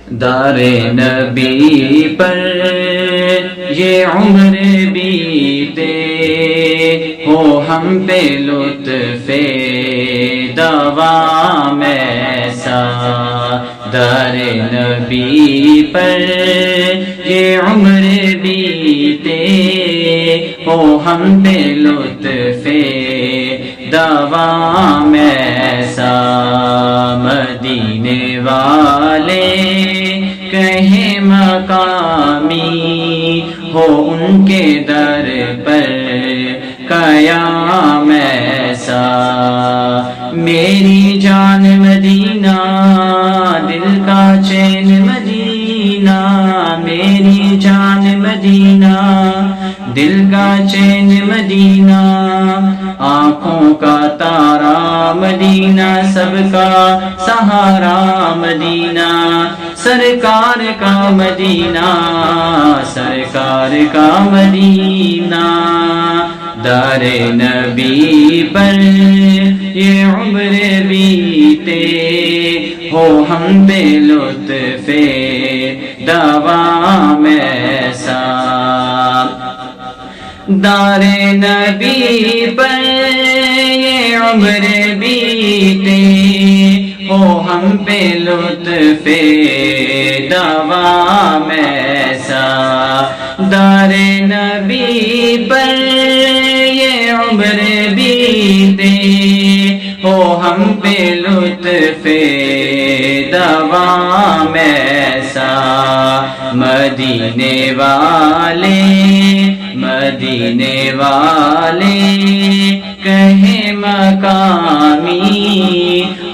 دار نبی پر یہ عمر بیتے ہو ہم پہ لطف دوام ایسا، دار نبی پر یہ عمر بیتے ہو ہم پہ لطف دوام ایسا، مدینے والے کہیں مقامی ہو ان کے در پر قیام ایسا، میری جان مدینہ دل کا چین مدینہ، میری جان مدینہ دل کا چین مدینہ، آنکھوں کا تارا مدینہ، سب کا سہارا مدینہ، سرکار کا مدینہ، سرکار کا مدینہ، دار نبی پر یہ عمر بیتے ہو ہم بے لطف دوام ایسا، دار نبی پر یہ عمر بیتے ہو ہم پہ لطف دوام ایسا، دار نبی پر یہ عمر بیتے ہو ہم پہ لطف دوام ایسا، مدینے والے مدینے والے کہیں مقامی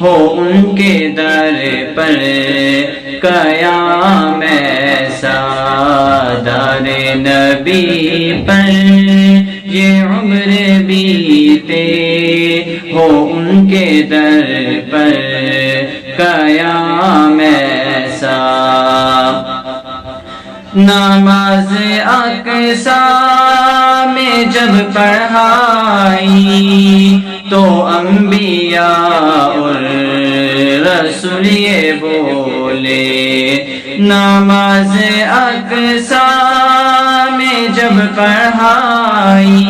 ہو ان کے در پر قیام ایسا، دار نبی پر یہ عمر بیتے ہو ان کے در پر قیام ایسا، نماز اقصیٰ میں جب پڑھائی تو انبیاء اور رسول یہ بولے، نماز اقصیٰ میں جب پڑھائی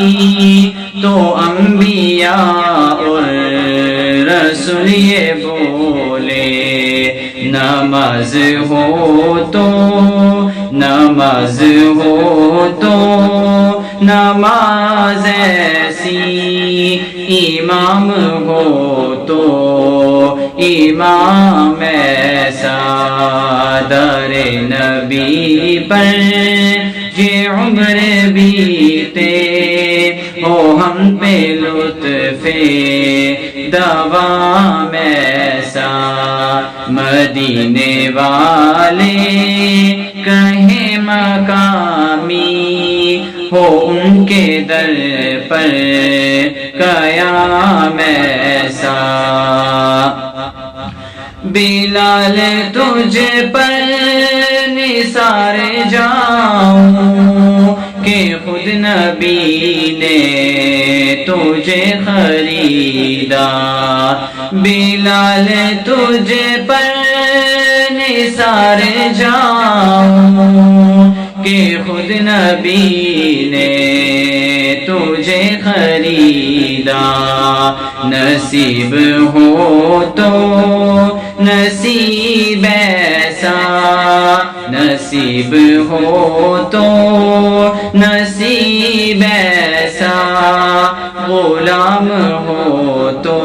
تو انبیاء اور رسول یہ بولے، نماز ہو تو نماز ہو تو نماز ایسی، امام ہو تو امام ایسا، دار نبی پر یہ عمر بیتے ہو ہم پہ لطف دوام ایسا، مدینے والے کہیں مقامی ہو ان کے در پر قیام ایسا، بلال تجھ پر نثار جاؤں کہ خود نبی نے تجھے خریدا، بلال تجھ پر نثار جاؤں کہ خود نبی نے تجھے خریدا، نصیب ہو تو نصیب ایسا، نصیب ہو تو نصیب ایسا، غلام ہو تو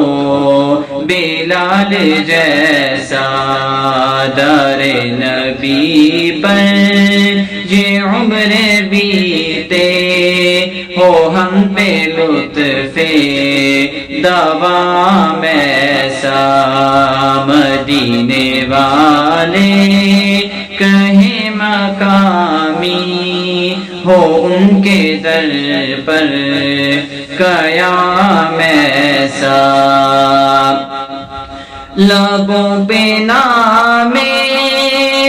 بلال جیسا، دار نبی پر یہ عمر بیتے ہو ہم پہ لطف دوام ایسا، مدینے والے کہیں مقامی ہو ان کے در پر قیام ایسا، لبوں پہ نام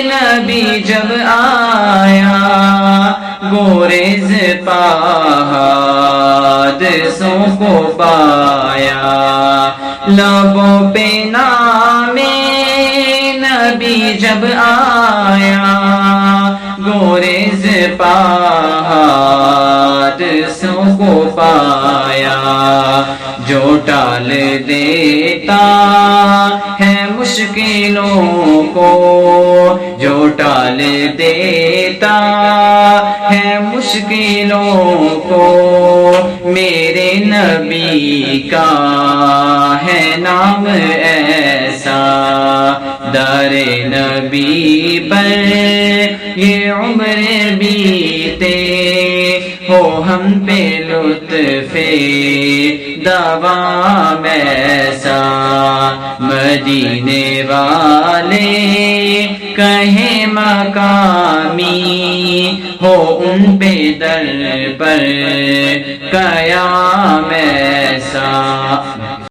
نبی جب آیا گوریز حادثوں کو پایا، لبوں پہ نام نبی جب آیا گوریز حادثوں کو پایا جو ٹال دیتا ہے مشکلوں کو جو ٹال دیتا ہے مشکلوں کو میرے نبی کا ہے نام ایسا در نبی پر یہ عمر بیتے ہو ہم پہ لطف دوام ایسا مدینے والے کہیں مقامی ہو ان پہ در پر قیام ایسا